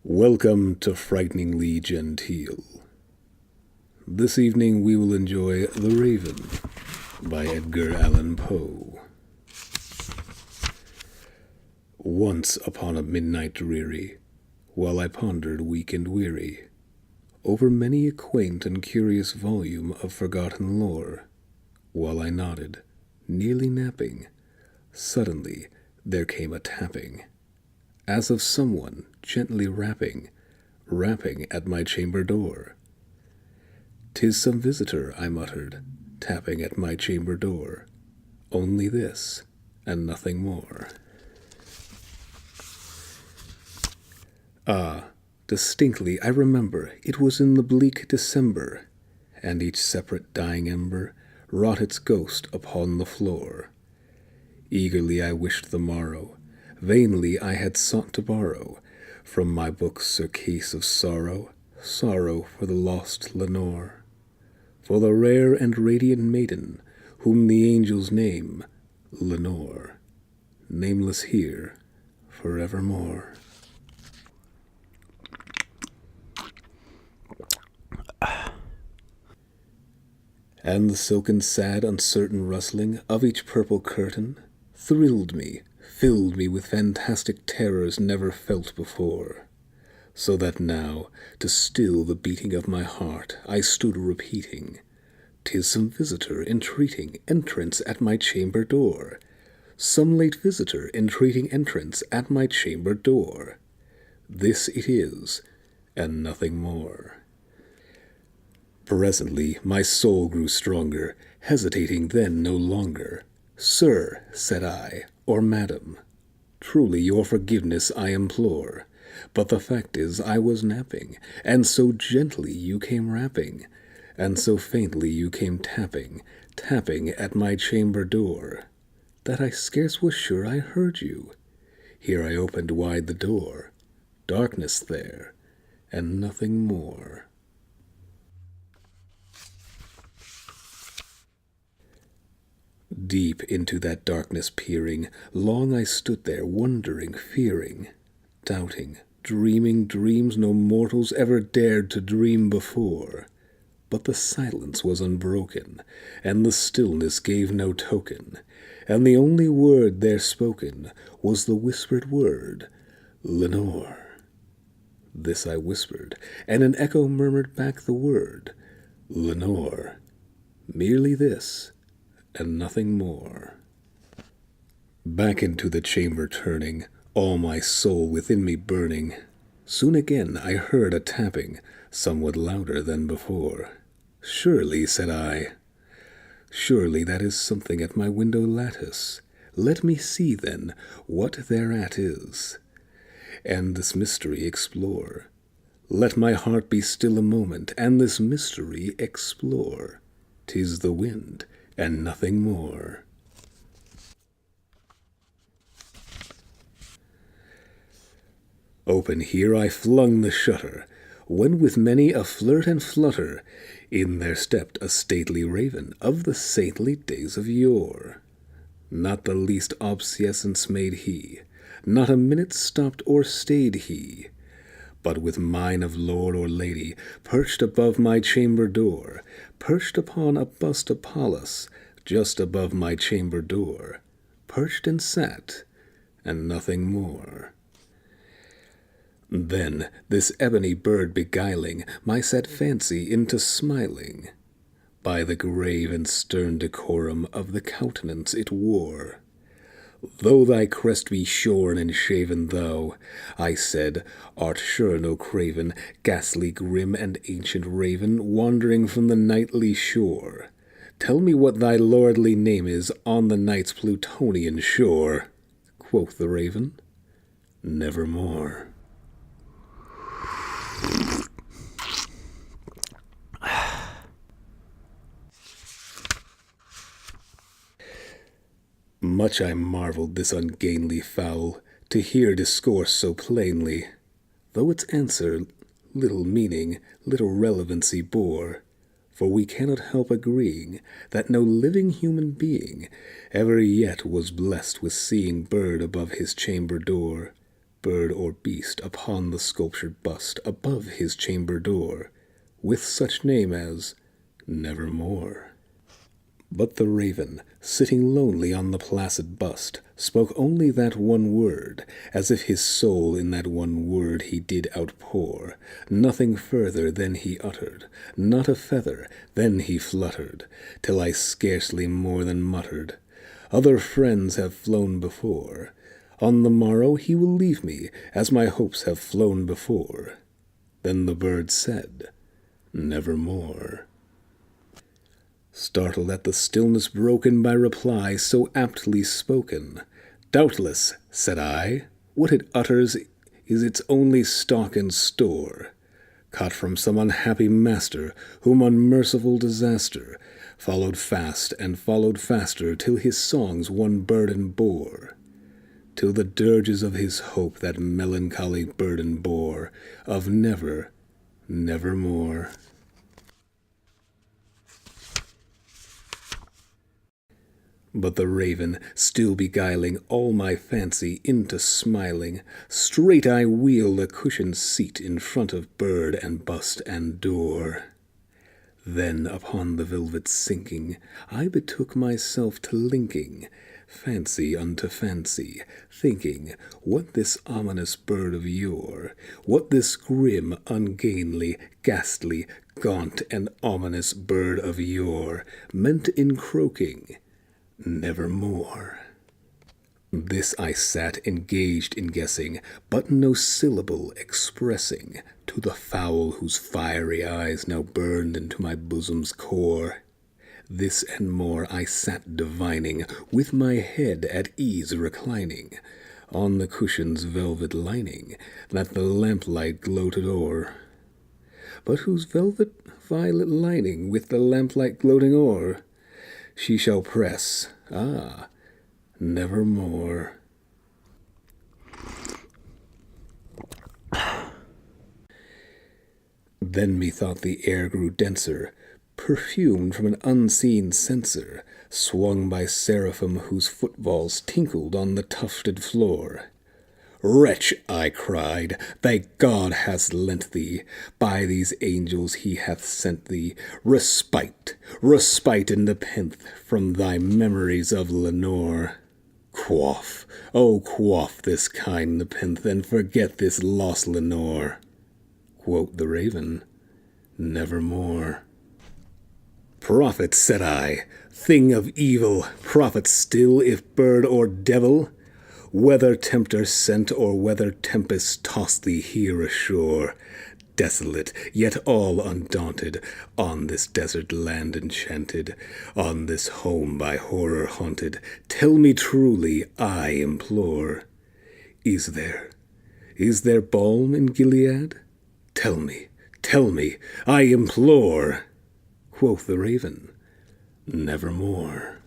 Welcome to Frighteningly Genteel. This evening we will enjoy The Raven by Edgar Allan Poe. Once upon a midnight dreary, while I pondered weak and weary over many a quaint and curious volume of forgotten lore, while I nodded, nearly napping, suddenly there came a tapping, as of someone gently rapping at my chamber door. "'Tis some visitor," I muttered, tapping at my chamber door. Only this, and nothing more. Ah, distinctly I remember it was in the bleak December, and each separate dying ember wrought its ghost upon the floor. Eagerly I wished the morrow, vainly I had sought to borrow from my books a case of sorrow, sorrow for the lost Lenore, for the rare and radiant maiden whom the angels name Lenore, nameless here forevermore. And the silken, sad, uncertain rustling of each purple curtain thrilled me, filled me with fantastic terrors never felt before, so that now, to still the beating of my heart, I stood repeating, "'Tis some visitor entreating entrance at my chamber door, some late visitor entreating entrance at my chamber door. This it is, and nothing more." Presently my soul grew stronger, hesitating then no longer. "Sir," said I, "or madam, truly your forgiveness I implore, but the fact is I was napping, and so gently you came rapping, and so faintly you came tapping at my chamber door, that I scarce was sure I heard you. Here I opened wide the door, darkness there, and nothing more." Deep into that darkness peering, long I stood there, wondering, fearing, doubting, dreaming dreams no mortals ever dared to dream before. But the silence was unbroken, and the stillness gave no token, and the only word there spoken was the whispered word, "Lenore." This I whispered, and an echo murmured back the word, "Lenore." Merely this, and nothing more. Back into the chamber turning, all my soul within me burning, soon again I heard a tapping, somewhat louder than before. "Surely," said I, "surely that is something at my window lattice. Let me see, then, what thereat is, and this mystery explore. Let my heart be still a moment, and this mystery explore. 'Tis the wind, and nothing more." Open here I flung the shutter, when with many a flirt and flutter in there stepped a stately raven of the saintly days of yore. Not the least obeisance made he, not a minute stopped or stayed he, but with mine of lord or lady perched above my chamber door, perched upon a bust Apollos just above my chamber door, perched and sat, and nothing more. Then this ebony bird beguiling my sad fancy into smiling, by the grave and stern decorum of the countenance it wore. "Though thy crest be shorn and shaven, thou," I said, "art sure no craven, ghastly, grim, and ancient raven, wandering from the nightly shore. Tell me what thy lordly name is on the night's Plutonian shore." Quoth the raven, "Nevermore." Much I marveled this ungainly fowl to hear discourse so plainly, though its answer little meaning, little relevancy bore, for we cannot help agreeing that no living human being ever yet was blessed with seeing bird above his chamber door, bird or beast upon the sculptured bust above his chamber door, with such name as Nevermore. But the raven, sitting lonely on the placid bust, spoke only that one word, as if his soul in that one word he did outpour. Nothing further than he uttered, not a feather, then he fluttered, till I scarcely more than muttered, Other friends have flown before. On the morrow he will leave me, as my hopes have flown before. Then the bird said, Nevermore. Startled at the stillness broken by reply so aptly spoken, Doubtless, said I, what it utters is its only stock and store, caught from some unhappy master, whom unmerciful disaster followed fast and followed faster, till his songs one burden bore, till the dirges of his hope that melancholy burden bore, of never, nevermore. But the raven, still beguiling all my fancy into smiling, straight I wheeled a cushioned seat in front of bird and bust and door. Then upon the velvet sinking, I betook myself to linking fancy unto fancy, thinking what this ominous bird of yore, what this grim, ungainly, ghastly, gaunt, and ominous bird of yore meant in croaking, Nevermore. This I sat engaged in guessing, but no syllable expressing to the fowl whose fiery eyes now burned into my bosom's core. This and more I sat divining, with my head at ease reclining on the cushion's velvet lining that the lamplight gloated o'er. But whose velvet violet lining with the lamplight gloating o'er she shall press, nevermore. Then methought the air grew denser, perfumed from an unseen censer, swung by seraphim whose footfalls tinkled on the tufted floor. Wretch, I cried, thy God hath lent thee, by these angels he hath sent thee, respite, respite and nepenthe from thy memories of Lenore. Quaff, oh quaff this kind nepenthe, and forget this lost Lenore. Quoth the raven, Nevermore. Prophet, said I, thing of evil, prophet still, if bird or devil, whether tempter sent or whether tempest tossed thee here ashore, desolate, yet all undaunted, on this desert land enchanted, on this home by horror haunted, tell me truly, I implore, is there balm in Gilead? Tell me, I implore. Quoth the raven, Nevermore.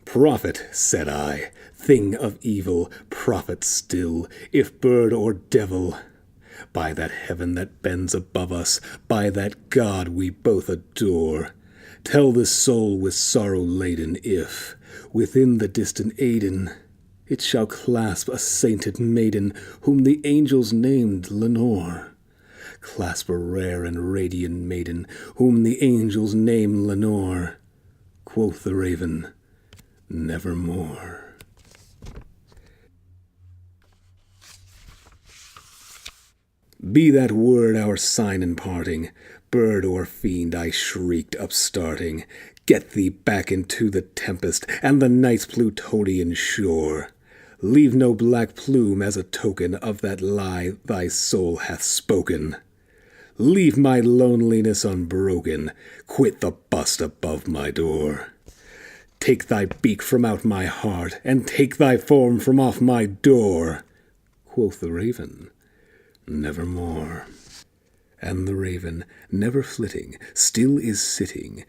Prophet, said I, thing of evil, prophet still, if bird or devil, by that heaven that bends above us, by that God we both adore, tell this soul with sorrow laden if, within the distant Aidenn, it shall clasp a sainted maiden whom the angels named Lenore. Clasp a rare and radiant maiden whom the angels name Lenore. Quoth the raven, Nevermore. Be that word our sign in parting, bird or fiend, I shrieked upstarting, get thee back into the tempest and the night's Plutonian shore. Leave no black plume as a token of that lie thy soul hath spoken. Leave my loneliness unbroken, quit the bust above my door. Take thy beak from out my heart, and take thy form from off my door. Quoth the raven, Nevermore. And the raven, never flitting, still is sitting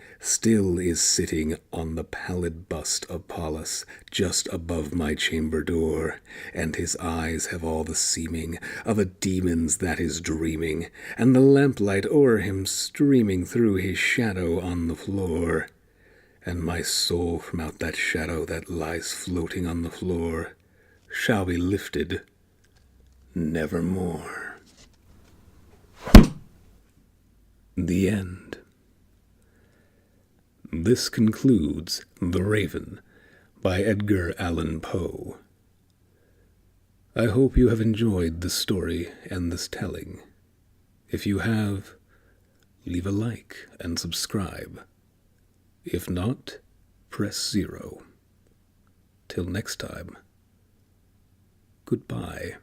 on the pallid bust of Pallas, just above my chamber door, and his eyes have all the seeming of a demon's that is dreaming, and the lamplight o'er him streaming through his shadow on the floor. and my soul from out that shadow that lies floating on the floor shall be lifted nevermore. The end. This concludes The Raven by Edgar Allan Poe. I hope you have enjoyed this story and this telling. If you have, leave a like and subscribe. If not, press 0. Till next time, goodbye.